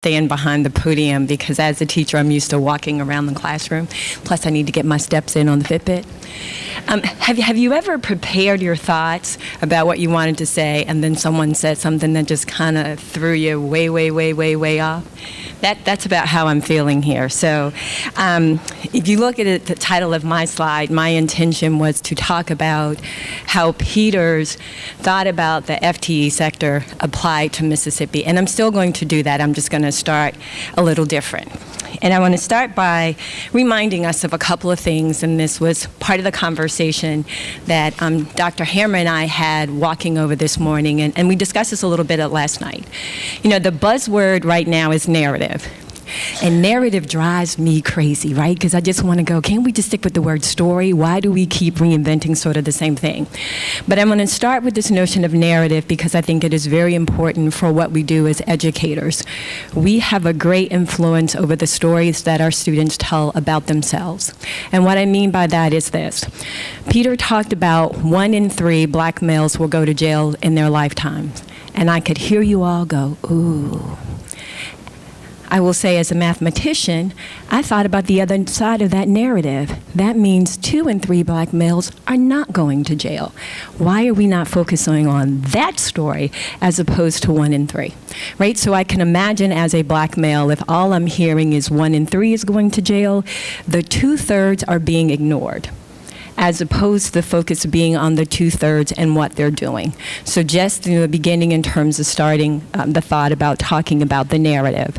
stand behind the podium because as a teacher, I'm used to walking around the classroom. Plus, I need to get my steps in on the Fitbit. Have you ever prepared your thoughts about what you wanted to say, and then someone said something that just kind of threw you way off? That's about how I'm feeling here. So if you look at it, the title of my slide, my intention was to talk about how Peter's thought about the FTE sector applied to Mississippi. And I'm still going to do that. I'm just going to start a little different. And I want to start by reminding us of a couple of things, and this was part of the conversation that Dr. Hammer and I had walking over this morning, and we discussed this a little bit last night. You know, the buzzword right now is narrative. And narrative drives me crazy, right? Because I just want to go, can't we just stick with the word story? Why do we keep reinventing sort of the same thing? But I'm going to start with this notion of narrative because I think it is very important for what we do as educators. We have a great influence over the stories that our students tell about themselves. And what I mean by that is this. Peter talked about 1 in 3 black males will go to jail in their lifetimes. And I could hear you all go, ooh. I will say as a mathematician, I thought about the other side of that narrative. That means 2 in 3 black males are not going to jail. Why are we not focusing on that story as opposed to 1 in 3, right? So I can imagine as a black male, if all I'm hearing is 1 in 3 is going to jail, the 2/3 are being ignored, as opposed to the focus being on the 2/3 and what they're doing. So just in the beginning in terms of starting the thought about talking about the narrative.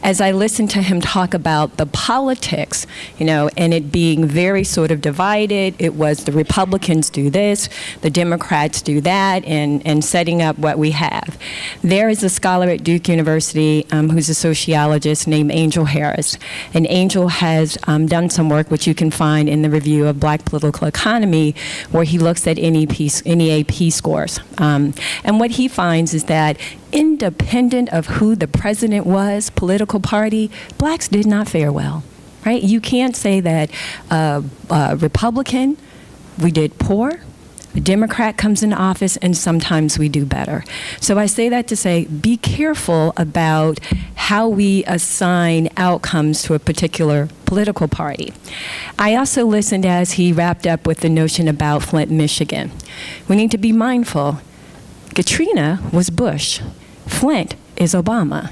As I listened to him talk about the politics, you know, and it being very sort of divided, it was the Republicans do this, the Democrats do that, and setting up what we have. There is a scholar at Duke University who's a sociologist named Angel Harris. And Angel has done some work which you can find in the review of Black Political Economy, where he looks at NEAP scores. And what he finds is that independent of who the president was, political party, blacks did not fare well, right? You can't say that Republican, we did poor, a Democrat comes into office, and sometimes we do better. So I say that to say, be careful about how we assign outcomes to a particular political party. I also listened as he wrapped up with the notion about Flint, Michigan. We need to be mindful. Katrina was Bush. Flint is Obama.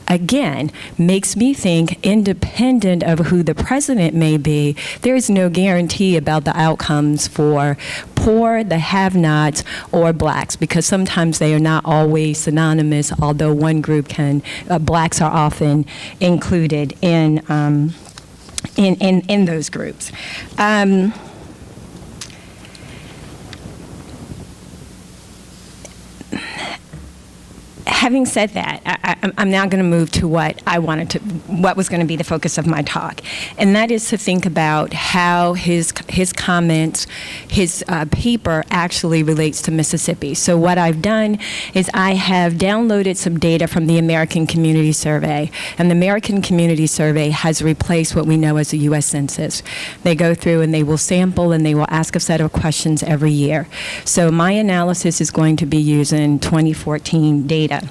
Again, makes me think, independent of who the president may be, there is no guarantee about the outcomes for poor, the have-nots, or blacks, because sometimes they are not always synonymous, although one group can, blacks are often included in those groups. Having said that, I'm now going to move to what was going to be the focus of my talk, and that is to think about how his comments, his paper actually relates to Mississippi. So what I've done is I have downloaded some data from the American Community Survey, and the American Community Survey has replaced what we know as the U.S. Census. They go through and they will sample and they will ask a set of questions every year. So my analysis is going to be using 2014 data.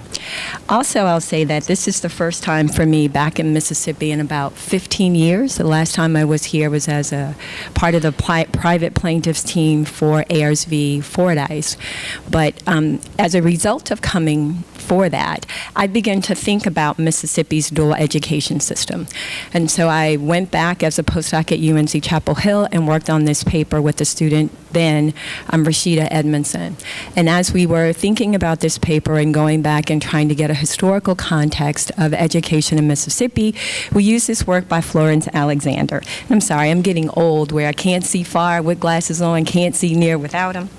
Also, I'll say that this is the first time for me back in Mississippi in about 15 years. The last time I was here was as a part of the private plaintiffs team for Ayers v. Fordyce. But as a result of coming for that, I began to think about Mississippi's dual education system. And so I went back as a postdoc at UNC Chapel Hill and worked on this paper with the student then, Rashida Edmondson. And as we were thinking about this paper and going back and trying to get a historical context of education in Mississippi, we used this work by Florence Alexander. And I'm sorry, I'm getting old where I can't see far with glasses on, can't see near without them.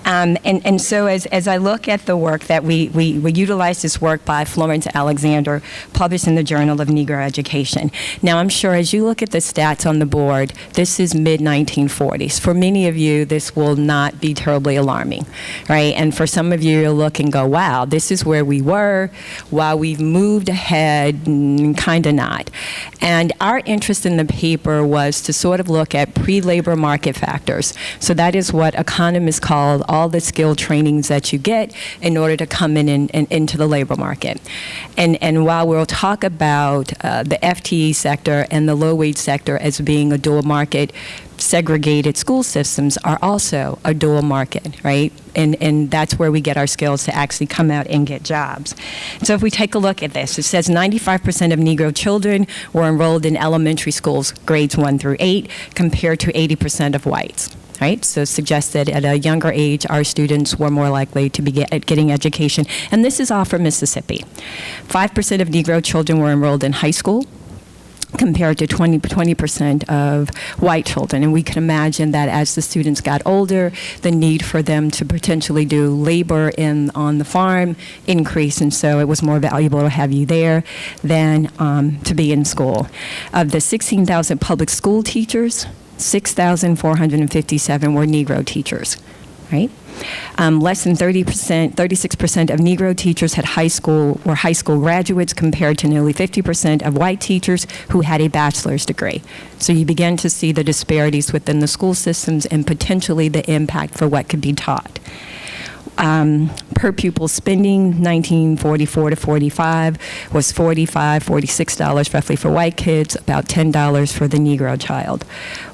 And so as I look at the work that we utilize this work by Florence Alexander, published in the Journal of Negro Education. Now, I'm sure as you look at the stats on the board, this is mid-1940s. For many of you, this will not be terribly alarming, right? And for some of you, you'll look and go, wow, this is where we were, while we've moved ahead, kind of not. And our interest in the paper was to sort of look at pre-labor market factors. So that is what economists call all the skill trainings that you get in order to come in and into the labor market. And while we'll talk about the FTE sector and the low-wage sector as being a dual market, segregated school systems are also a dual market, right? And that's where we get our skills to actually come out and get jobs. So if we take a look at this, it says 95% of Negro children were enrolled in elementary schools, grades 1 through 8, compared to 80% of whites. Right, so suggests that at a younger age, our students were more likely to be getting education. And this is all from Mississippi. 5% of Negro children were enrolled in high school, compared to 20% of white children. And we can imagine that as the students got older, the need for them to potentially do labor on the farm increased, and so it was more valuable to have you there than to be in school. Of the 16,000 public school teachers, 6,457 were Negro teachers, right? Less than 36% of Negro teachers were high school graduates, compared to nearly 50% of white teachers who had a bachelor's degree. So you begin to see the disparities within the school systems and potentially the impact for what could be taught. Per pupil spending, 1944 to 45, was $46 roughly for white kids, about $10 for the Negro child.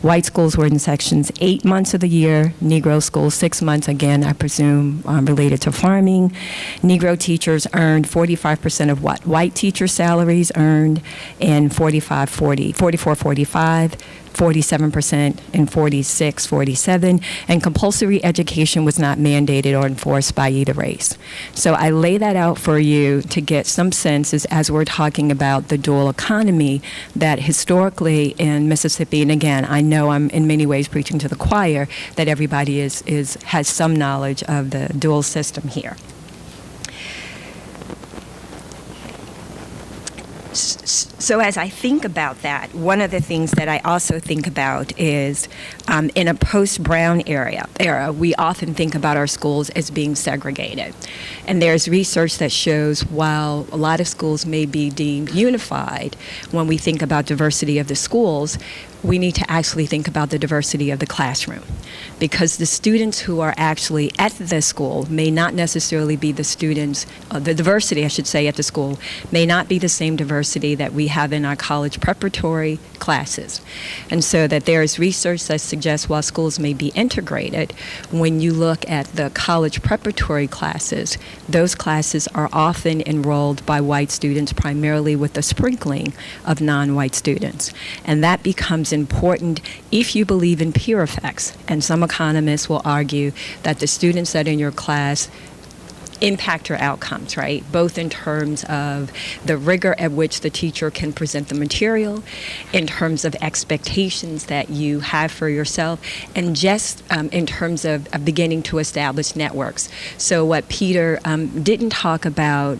White schools were in sections 8 months of the year, Negro schools 6 months, again, I presume related to farming. Negro teachers earned 45% of what white teacher salaries earned, and 44-45. 47% and 46-47, and compulsory education was not mandated or enforced by either race. So I lay that out for you to get some sense as we're talking about the dual economy, that historically in Mississippi, and again, I know I'm in many ways preaching to the choir, that everybody has some knowledge of the dual system here. So as I think about that, one of the things that I also think about is in a post-Brown era, we often think about our schools as being segregated. And there's research that shows while a lot of schools may be deemed unified, when we think about diversity of the schools, we need to actually think about the diversity of the classroom, because the students who are actually at the school may not necessarily be the students, the diversity, I should say, at the school may not be the same diversity that we have in our college preparatory classes. And so that there is research that suggests while schools may be integrated, when you look at the college preparatory classes, those classes are often enrolled by white students, primarily with a sprinkling of non-white students. And that becomes important if you believe in peer effects. And some economists will argue that the students that are in your class impact your outcomes, right? Both in terms of the rigor at which the teacher can present the material, in terms of expectations that you have for yourself, and just in terms of beginning to establish networks. So what Peter didn't talk about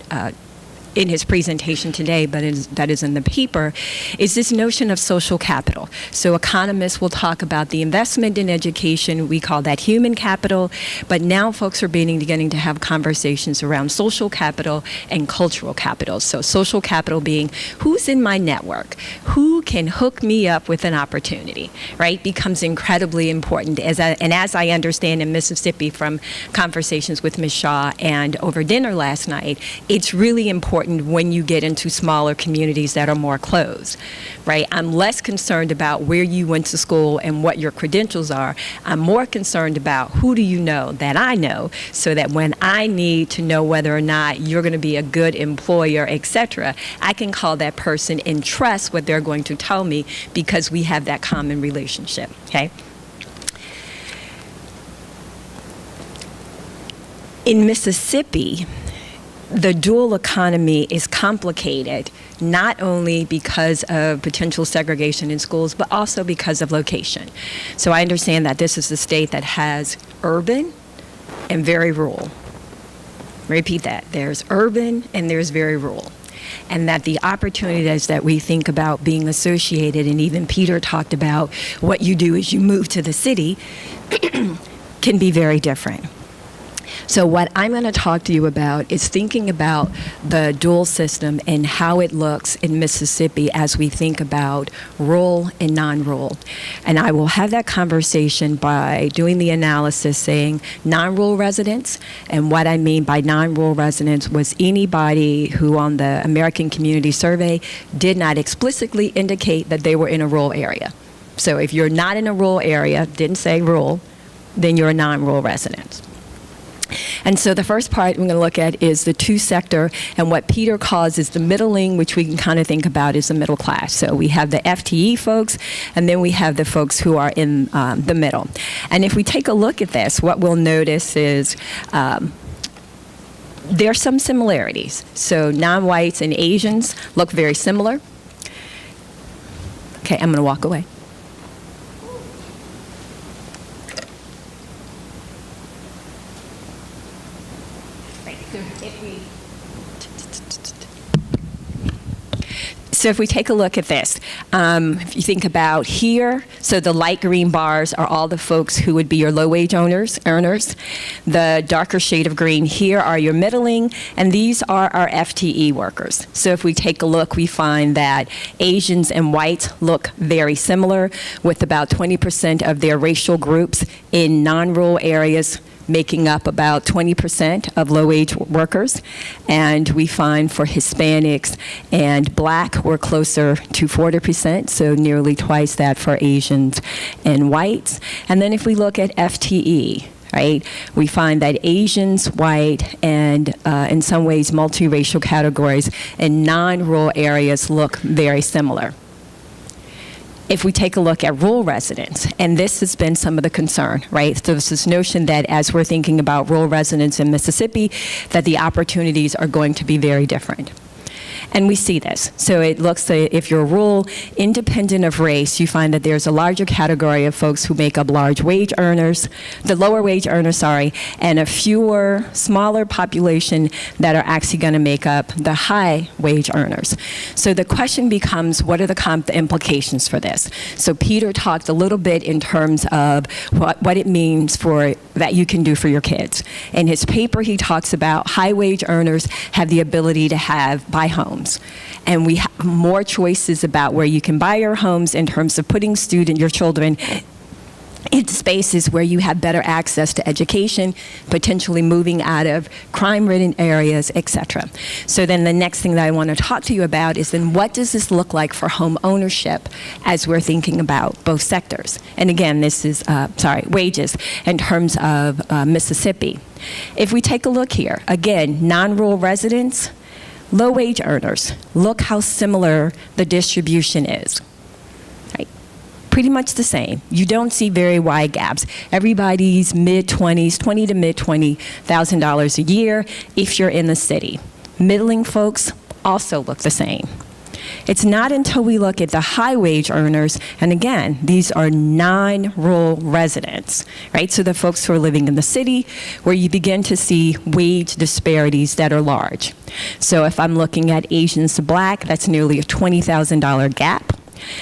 in his presentation today, but that is in the paper, is this notion of social capital. So economists will talk about the investment in education. We call that human capital, but now folks are beginning to have conversations around social capital and cultural capital. So social capital being who's in my network, who can hook me up with an opportunity, right? Becomes incredibly important. As I understand in Mississippi from conversations with Ms. Shaw and over dinner last night, it's really important when you get into smaller communities that are more closed, right? I'm less concerned about where you went to school and what your credentials are. I'm more concerned about who do you know that I know, so that when I need to know whether or not you're going to be a good employer, etc., I can call that person and trust what they're going to tell me because we have that common relationship, okay? In Mississippi, the dual economy is complicated, not only because of potential segregation in schools, but also because of location. So I understand that this is a state that has urban and very rural. Repeat that. There's urban and there's very rural. And that the opportunities that we think about being associated, and even Peter talked about what you do as you move to the city, can be very different. So what I'm going to talk to you about is thinking about the dual system and how it looks in Mississippi as we think about rural and non-rural. And I will have that conversation by doing the analysis saying non-rural residents, and what I mean by non-rural residents was anybody who on the American Community Survey did not explicitly indicate that they were in a rural area. So if you're not in a rural area, didn't say rural, then you're a non-rural resident. And so the first part we're going to look at is the two-sector and what Peter calls is the middling, which we can kind of think about as the middle class. So we have the FTE folks, and then we have the folks who are in the middle. And if we take a look at this, what we'll notice is there's some similarities. So non-whites and Asians look very similar. Okay, I'm going to walk away. So if we take a look at this, if you think about here, so the light green bars are all the folks who would be your low-wage earners. The darker shade of green here are your middling, and these are our FTE workers. So if we take a look, we find that Asians and whites look very similar, with about 20% of their racial groups in non-rural areas making up about 20% of low-wage workers. And we find for Hispanics and Black, we're closer to 40%, so nearly twice that for Asians and whites. And then if we look at FTE, right, we find that Asians, white, and in some ways multiracial categories in non-rural areas look very similar. If we take a look at rural residents, and this has been some of the concern, right? So there's this notion that as we're thinking about rural residents in Mississippi, that the opportunities are going to be very different. And we see this. So it looks like if you're rural, independent of race, you find that there's a larger category of folks who make up large wage earners, the lower wage earners, sorry, and a smaller population that are actually going to make up the high wage earners. So the question becomes, what are the implications for this? So Peter talked a little bit in terms of what it means for that you can do for your kids. In his paper, he talks about high wage earners have the ability to buy homes. And we have more choices about where you can buy your homes in terms of putting your children in spaces where you have better access to education, potentially moving out of crime-ridden areas, etc. So then the next thing that I want to talk to you about is then what does this look like for home ownership as we're thinking about both sectors? And again, this is, wages in terms of Mississippi. If we take a look here, again, non-rural residents, low-wage earners, look how similar the distribution is. Right? Pretty much the same. You don't see very wide gaps. Everybody's mid-20s, $20,000 to mid-$20,000 a year if you're in the city. Middling folks also look the same. It's not until we look at the high wage earners, and again, these are non-rural residents, right? So the folks who are living in the city, where you begin to see wage disparities that are large. So if I'm looking at Asians to Black, that's nearly a $20,000 gap.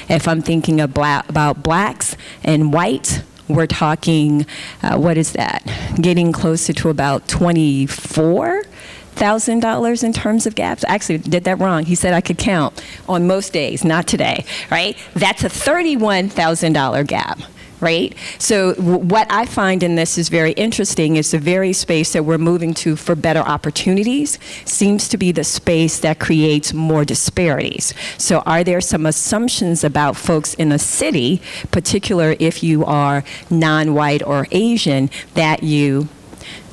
If I'm thinking about Blacks and whites, we're talking, what is that? Getting closer to about $24,000 in terms of gaps. Actually, did that wrong. He said I could count on most days, not today, right? That's a $31,000 gap, right? So what I find in this is very interesting is the very space that we're moving to for better opportunities seems to be the space that creates more disparities. So are there some assumptions about folks in a city, particular if you are non-white or Asian, that you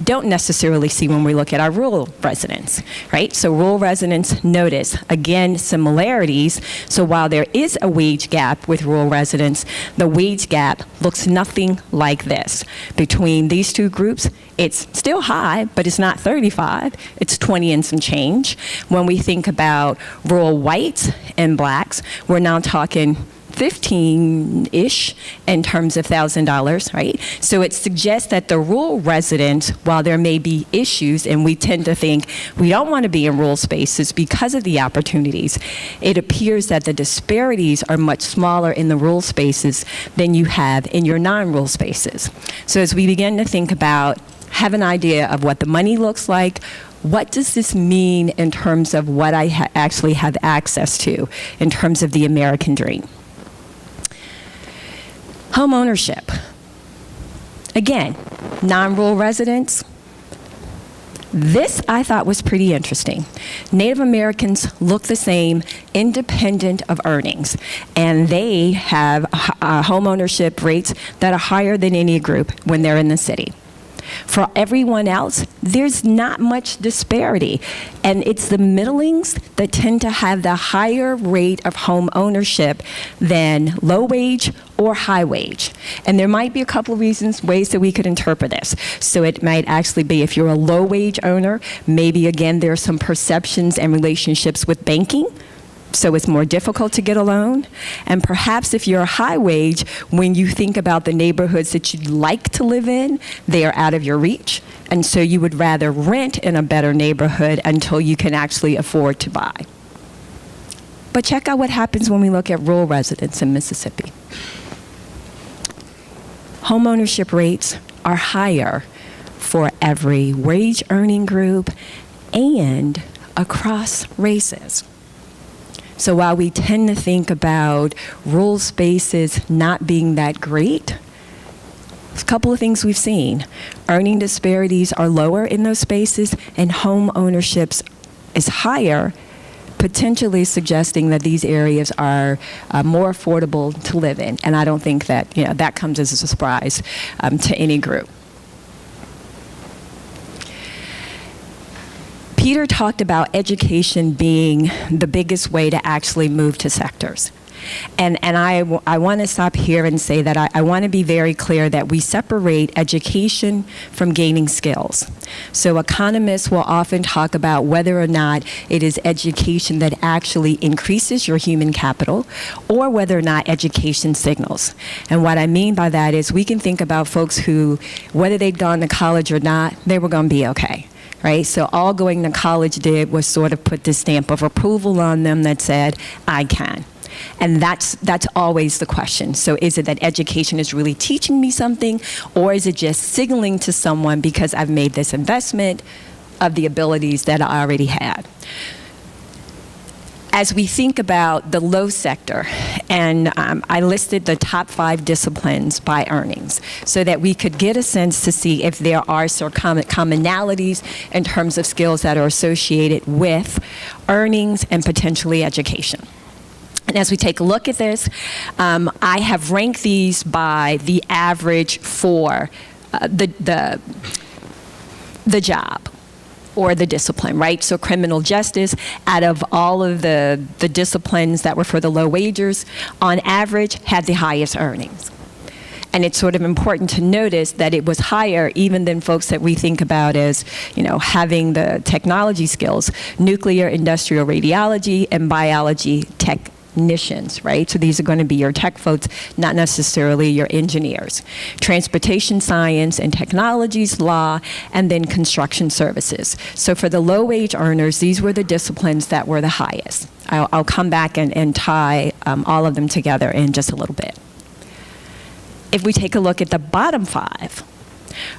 don't necessarily see when we look at our rural residents, right? So rural residents, notice, again, similarities. So while there is a wage gap with rural residents, the wage gap looks nothing like this. Between these two groups, it's still high, but it's not 35. It's 20 and some change. When we think about rural whites and Blacks, we're now talking 15-ish in terms of $1,000, right? So it suggests that the rural resident, while there may be issues, and we tend to think we don't want to be in rural spaces because of the opportunities, it appears that the disparities are much smaller in the rural spaces than you have in your non-rural spaces. So as we begin to think about have an idea of what the money looks like. What does this mean in terms of what I actually have access to in terms of the American dream? Home ownership. Again, non-rural residents. This I thought was pretty interesting. Native Americans look the same, independent of earnings, and they have home ownership rates that are higher than any group when they're in the city. For everyone else, there's not much disparity, and it's the middlings that tend to have the higher rate of home ownership than low wage or high wage. And there might be a couple of ways that we could interpret this. So it might actually be if you're a low wage owner, maybe again there are some perceptions and relationships with banking, so it's more difficult to get a loan. And perhaps if you're a high wage, when you think about the neighborhoods that you'd like to live in, they are out of your reach. And so you would rather rent in a better neighborhood until you can actually afford to buy. But check out what happens when we look at rural residents in Mississippi. Homeownership rates are higher for every wage earning group and across races. So while we tend to think about rural spaces not being that great, a couple of things we've seen. Earning disparities are lower in those spaces, and home ownership is higher, potentially suggesting that these areas are more affordable to live in. And I don't think that that comes as a surprise to any group. Peter talked about education being the biggest way to actually move to sectors. And I want to stop here and say that I want to be very clear that we separate education from gaining skills. So economists will often talk about whether or not it is education that actually increases your human capital or whether or not education signals. And what I mean by that is we can think about folks who, whether they'd gone to college or not, they were going to be okay. Right? So all going to college did was sort of put this stamp of approval on them that said, I can. And that's always the question. So is it that education is really teaching me something, or is it just signaling to someone because I've made this investment of the abilities that I already had? As we think about the low sector, and I listed the top 5 disciplines by earnings so that we could get a sense to see if there are some commonalities in terms of skills that are associated with earnings and potentially education. And as we take a look at this, I have ranked these by the average for the job or the discipline, right? So criminal justice, out of all of the disciplines that were for the low wagers, on average had the highest earnings. And it's sort of important to notice that it was higher even than folks that we think about as, having the technology skills, nuclear, industrial radiology, and biology technicians, right? So these are going to be your tech folks, not necessarily your engineers. Transportation science and technologies, law, and then construction services. So for the low wage earners, these were the disciplines that were the highest. I'll come back and tie all of them together in just a little bit. If we take a look at the bottom 5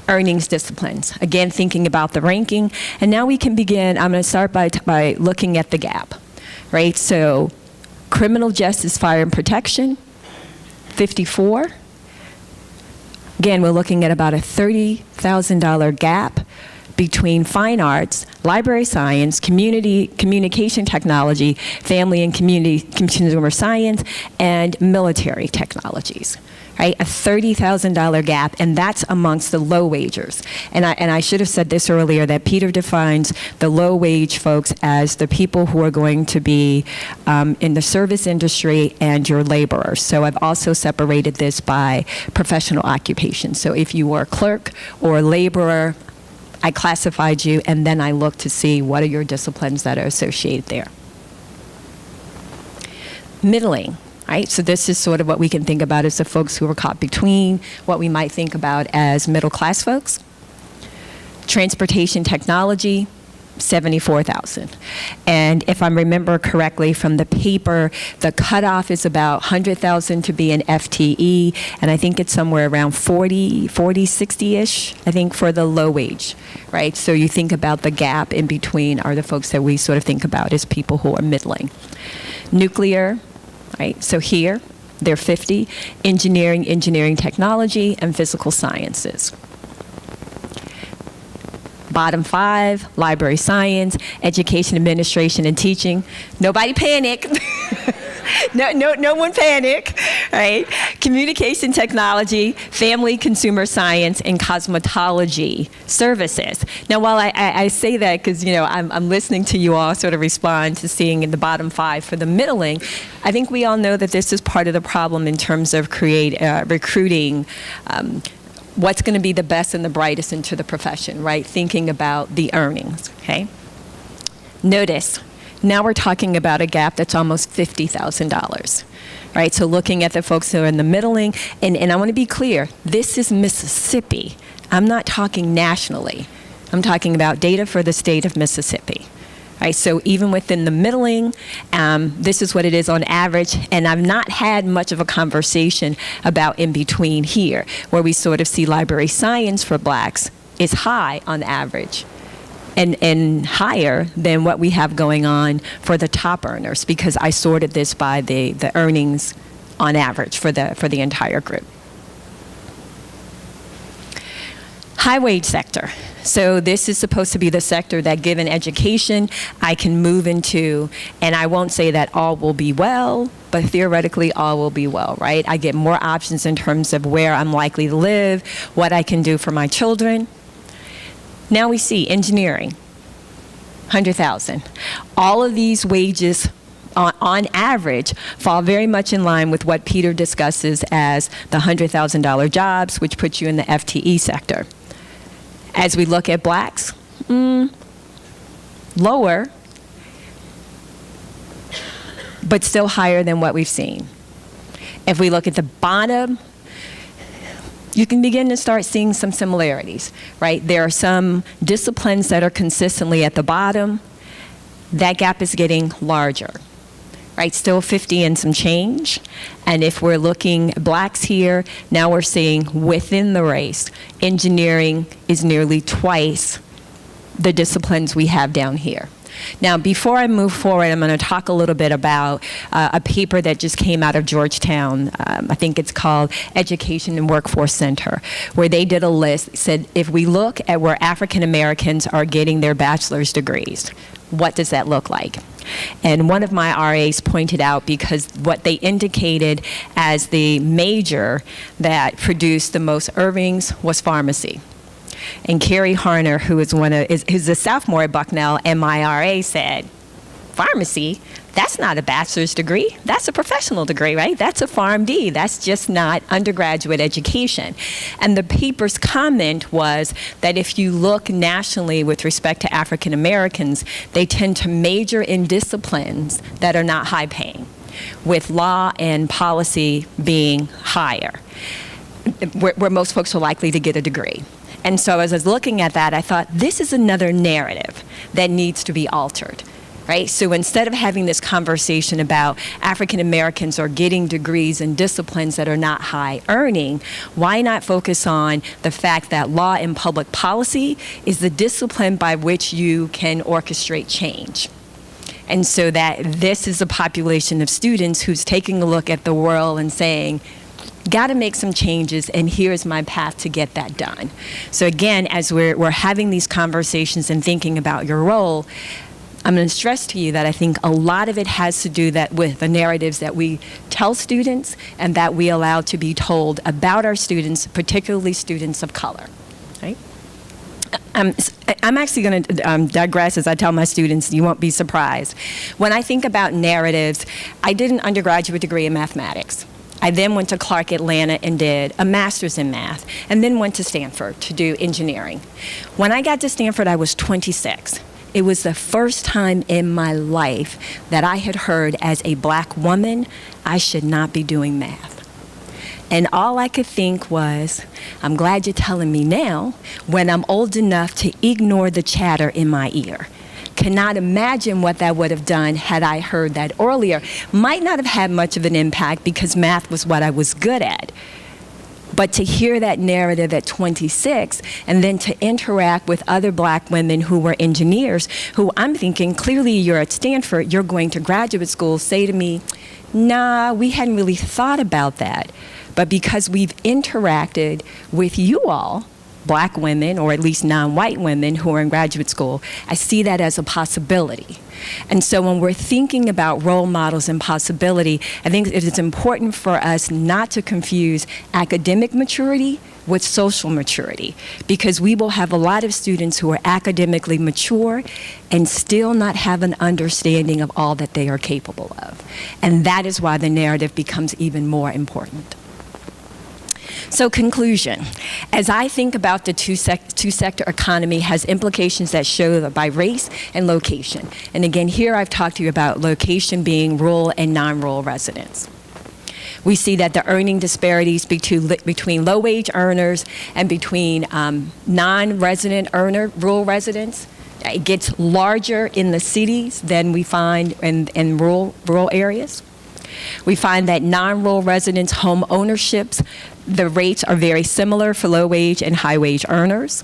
earnings disciplines, again thinking about the ranking, and now we can begin. I'm going to start by looking at the gap, right? So criminal justice, fire and protection, 54. Again, we're looking at about a $30,000 gap between fine arts, library science, communication technology, family and community consumer science, and military technologies. Right, a $30,000 gap, and that's amongst the low wagers. And I should have said this earlier, that Peter defines the low wage folks as the people who are going to be in the service industry and your laborers. So I've also separated this by professional occupation. So if you were a clerk or a laborer, I classified you, and then I looked to see what are your disciplines that are associated there. Middling. Right? So this is sort of what we can think about as the folks who are caught between what we might think about as middle class folks. Transportation technology, 74,000. And if I remember correctly from the paper, the cutoff is about 100,000 to be an FTE, and I think it's somewhere around 40, 60-ish, I think, for the low wage, right? So you think about the gap in between are the folks that we sort of think about as people who are middling. Nuclear, right? So here, they're 50. Engineering technology, and physical sciences. Bottom 5, library science, education, administration, and teaching. Nobody panic. No one panic, right? Communication technology, family, consumer science, and cosmetology services. Now, while I say that because, I'm listening to you all sort of respond to seeing in the bottom 5 for the middling, I think we all know that this is part of the problem in terms of recruiting what's going to be the best and the brightest into the profession, right? Thinking about the earnings, okay? Notice, now we're talking about a gap that's almost $50,000, right? So looking at the folks who are in the middling, and I want to be clear, this is Mississippi. I'm not talking nationally. I'm talking about data for the state of Mississippi. Right, so even within the middling, this is what it is on average, and I've not had much of a conversation about in between here, where we sort of see library science for blacks is high on average, and higher than what we have going on for the top earners, because I sorted this by the earnings on average for the entire group. High wage sector. So this is supposed to be the sector that, given education, I can move into, and I won't say that all will be well, but theoretically all will be well, right? I get more options in terms of where I'm likely to live, what I can do for my children. Now we see engineering, 100,000. All of these wages on average fall very much in line with what Peter discusses as the $100,000 jobs, which puts you in the FTE sector. As we look at blacks, lower, but still higher than what we've seen. If we look at the bottom, you can begin to start seeing some similarities, right? There are some disciplines that are consistently at the bottom. That gap is getting larger. Right, still 50 and some change. And if we're looking at blacks here, now we're seeing within the race, engineering is nearly twice the disciplines we have down here. Now, before I move forward, I'm going to talk a little bit about a paper that just came out of Georgetown. I think it's called Education and Workforce Center, where they did a list, said if we look at where African Americans are getting their bachelor's degrees, what does that look like? And one of my RAs pointed out, because what they indicated as the major that produced the most earnings was pharmacy. And Carrie Harner, who is who's a sophomore at Bucknell, and my RA said, pharmacy? That's not a bachelor's degree. That's a professional degree, right? That's a PharmD. That's just not undergraduate education. And the paper's comment was that if you look nationally with respect to African Americans, they tend to major in disciplines that are not high paying, with law and policy being higher, where most folks are likely to get a degree. And so as I was looking at that, I thought, this is another narrative that needs to be altered. Right? So instead of having this conversation about African Americans are getting degrees in disciplines that are not high earning, why not focus on the fact that law and public policy is the discipline by which you can orchestrate change? And so that this is a population of students who's taking a look at the world and saying, got to make some changes, and here's my path to get that done. So again, as we're having these conversations and thinking about your role, I'm going to stress to you that I think a lot of it has to do with the narratives that we tell students and that we allow to be told about our students, particularly students of color. Right? I'm actually going to digress as I tell my students, you won't be surprised. When I think about narratives, I did an undergraduate degree in mathematics. I then went to Clark Atlanta and did a master's in math, and then went to Stanford to do engineering. When I got to Stanford, I was 26. It was the first time in my life that I had heard, as a black woman, I should not be doing math. And all I could think was, I'm glad you're telling me now, when I'm old enough to ignore the chatter in my ear. cannot imagine what that would have done had I heard that earlier. Might not have had much of an impact because math was what I was good at. But to hear that narrative at 26 and then to interact with other black women who were engineers, who I'm thinking, clearly you're at Stanford, you're going to graduate school, say to me, nah, we hadn't really thought about that. But because we've interacted with you all, black women, or at least non-white women who are in graduate school, I see that as a possibility. And so when we're thinking about role models and possibility, I think it is important for us not to confuse academic maturity with social maturity, because we will have a lot of students who are academically mature and still not have an understanding of all that they are capable of. And that is why the narrative becomes even more important. So conclusion, as I think about the two-sector economy has implications that show that by race and location. And again, here I've talked to you about location being rural and non-rural residents. We see that the earning disparities between low-wage earners and between non-resident rural residents, it gets larger in the cities than we find in rural areas. We find that non-rural residents' home ownerships, the rates are very similar for low-wage and high-wage earners.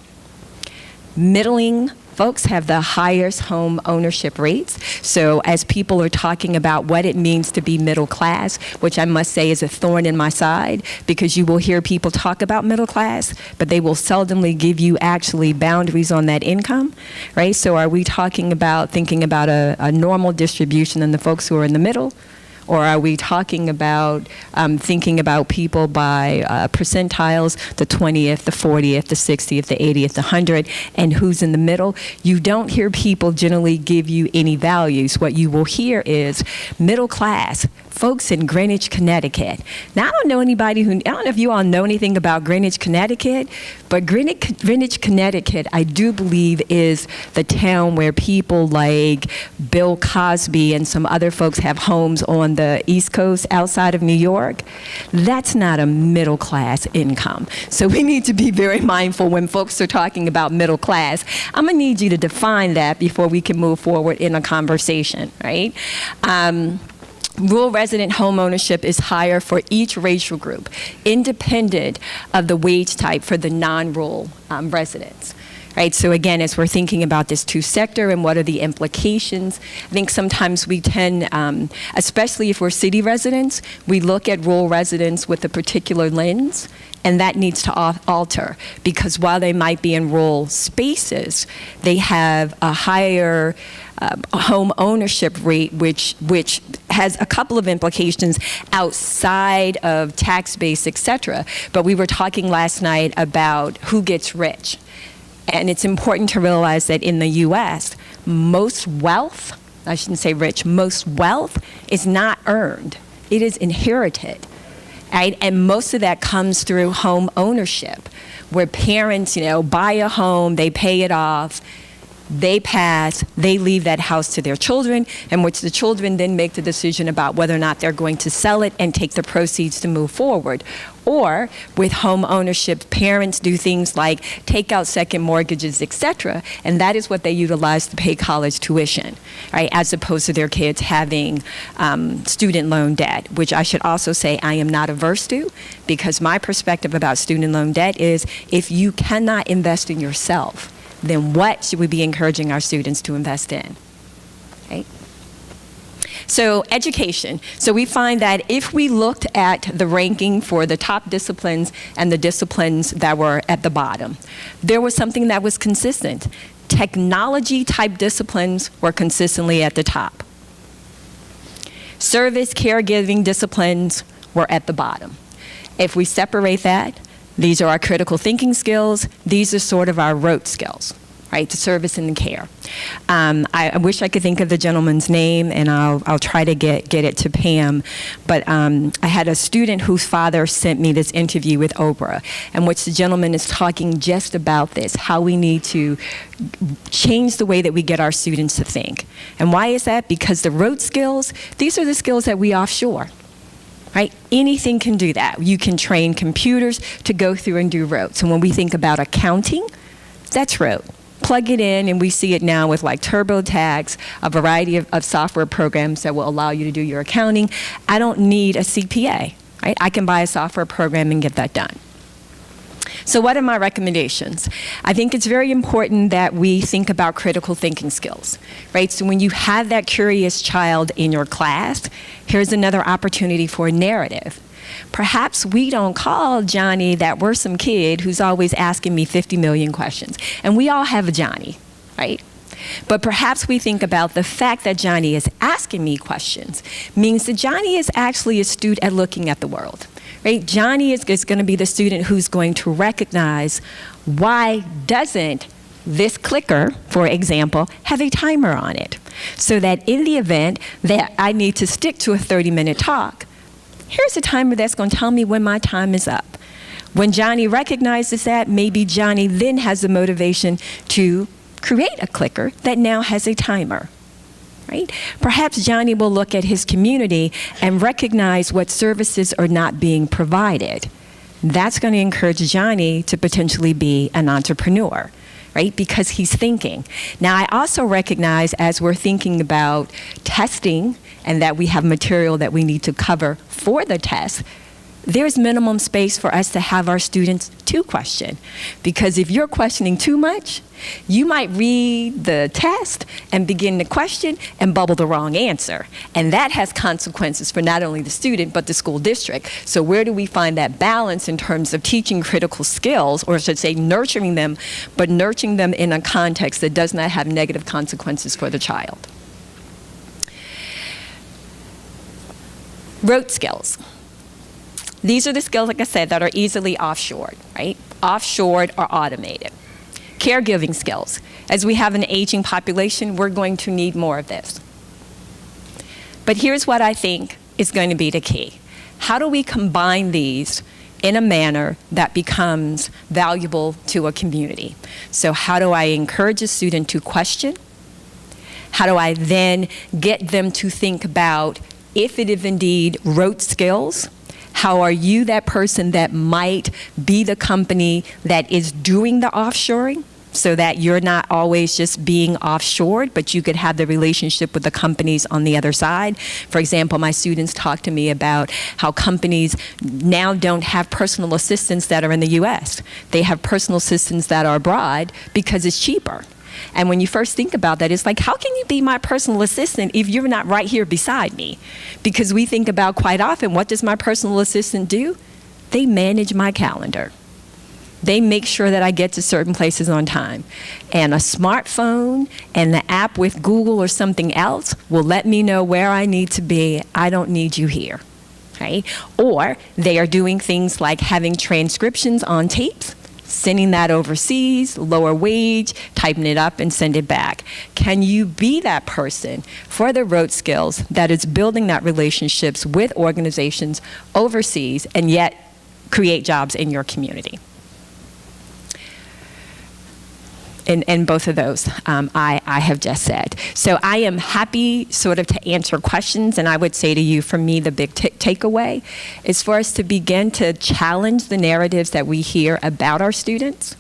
Middling folks have the highest home ownership rates. So as people are talking about what it means to be middle class, which I must say is a thorn in my side, because you will hear people talk about middle class, but they will seldomly give you actually boundaries on that income, right? So are we talking about thinking about a normal distribution and the folks who are in the middle? Or are we talking about thinking about people by percentiles, the 20th, the 40th, the 60th, the 80th, the 100th, and who's in the middle? You don't hear people generally give you any values. What you will hear is middle class, folks in Greenwich, Connecticut. Now, I don't know if you all know anything about Greenwich, Connecticut, but Greenwich, Connecticut, I do believe is the town where people like Bill Cosby and some other folks have homes on the East Coast outside of New York. That's not a middle class income. So we need to be very mindful when folks are talking about middle class. I'm gonna need you to define that before we can move forward in a conversation, right? Rural resident home ownership is higher for each racial group, independent of the wage type for the non-rural residents. Right, so again, as we're thinking about this two-sector and what are the implications, I think sometimes we tend, especially if we're city residents, we look at rural residents with a particular lens, and that needs to alter, because while they might be in rural spaces, they have a higher home ownership rate, which has a couple of implications outside of tax base, et cetera. But we were talking last night about who gets rich. And it's important to realize that in the U.S., most wealth, I shouldn't say rich, most wealth is not earned. It is inherited, right? And most of that comes through home ownership, where parents, buy a home, they pay it off, they pass, they leave that house to their children, and which the children then make the decision about whether or not they're going to sell it and take the proceeds to move forward. Or with home ownership, parents do things like take out second mortgages, et cetera, and that is what they utilize to pay college tuition, right? As opposed to their kids having student loan debt, which I should also say I am not averse to, because my perspective about student loan debt is if you cannot invest in yourself, then what should we be encouraging our students to invest in, right? So education. So we find that if we looked at the ranking for the top disciplines and the disciplines that were at the bottom, there was something that was consistent. Technology type disciplines were consistently at the top. Service, caregiving disciplines were at the bottom. If we separate that, these are our critical thinking skills. These are sort of our rote skills, right? The service and the care. I wish I could think of the gentleman's name, and I'll try to get it to Pam. But I had a student whose father sent me this interview with Oprah, in which the gentleman is talking just about this, how we need to change the way that we get our students to think. And why is that? Because the rote skills, these are the skills that we offshore. Right? Anything can do that. You can train computers to go through and do rote. So when we think about accounting, that's rote. plug it in, and we see it now with like TurboTax, a variety of software programs that will allow you to do your accounting. I don't need a CPA, right? I can buy a software program and get that done. So what are my recommendations? I think it's very important that we think about critical thinking skills, right? So when you have that curious child in your class, here's another opportunity for a narrative. Perhaps we don't call Johnny that worrisome kid who's always asking me 50 million questions. And we all have a Johnny, right? But perhaps we think about the fact that Johnny is asking me questions means that Johnny is actually astute at looking at the world. Right? Johnny is going to be the student who's going to recognize, why doesn't this clicker, for example, have a timer on it? So that in the event that I need to stick to a 30-minute talk, here's a timer that's going to tell me when my time is up. When Johnny recognizes that, maybe Johnny then has the motivation to create a clicker that now has a timer. Right? Perhaps Johnny will look at his community and recognize what services are not being provided. That's going to encourage Johnny to potentially be an entrepreneur, right? Because he's thinking. Now, I also recognize, as we're thinking about testing and that we have material that we need to cover for the test, there's minimum space for us to have our students to question. Because if you're questioning too much, you might read the test and begin to question and bubble the wrong answer. And that has consequences for not only the student, but the school district. So where do we find that balance in terms of teaching critical skills, or I should say nurturing them, but nurturing them in a context that does not have negative consequences for the child? Rote skills. These are the skills, like I said, that are easily offshored, right? Offshored or automated. Caregiving skills. As we have an aging population, we're going to need more of this. But here's what I think is going to be the key. How do we combine these in a manner that becomes valuable to a community? So how do I encourage a student to question? How do I then get them to think about, if it is indeed rote skills, how are you that person that might be the company that is doing the offshoring, so that you're not always just being offshored, but you could have the relationship with the companies on the other side? For example, my students talk to me about how companies now don't have personal assistants that are in the US. They have personal assistants that are abroad because it's cheaper. And when you first think about that, it's like, how can you be my personal assistant if you're not right here beside me? Because we think about quite often, what does my personal assistant do? They manage my calendar. They make sure that I get to certain places on time. And a smartphone and the app with Google or something else will let me know where I need to be. I don't need you here. Okay? Or they are doing things like having transcriptions on tapes, sending that overseas, lower wage, typing it up and send it back. Can you be that person for the rote skills that is building that relationships with organizations overseas and yet create jobs in your community? And both of those I have just said. So I am happy sort of to answer questions, and I would say to you, for me, the big takeaway is for us to begin to challenge the narratives that we hear about our students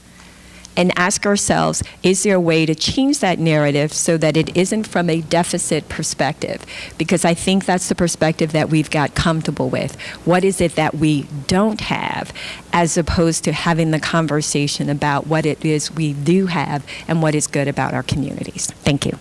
and ask ourselves, is there a way to change that narrative so that it isn't from a deficit perspective? Because I think that's the perspective that we've got comfortable with. What is it that we don't have, as opposed to having the conversation about what it is we do have and what is good about our communities? Thank you.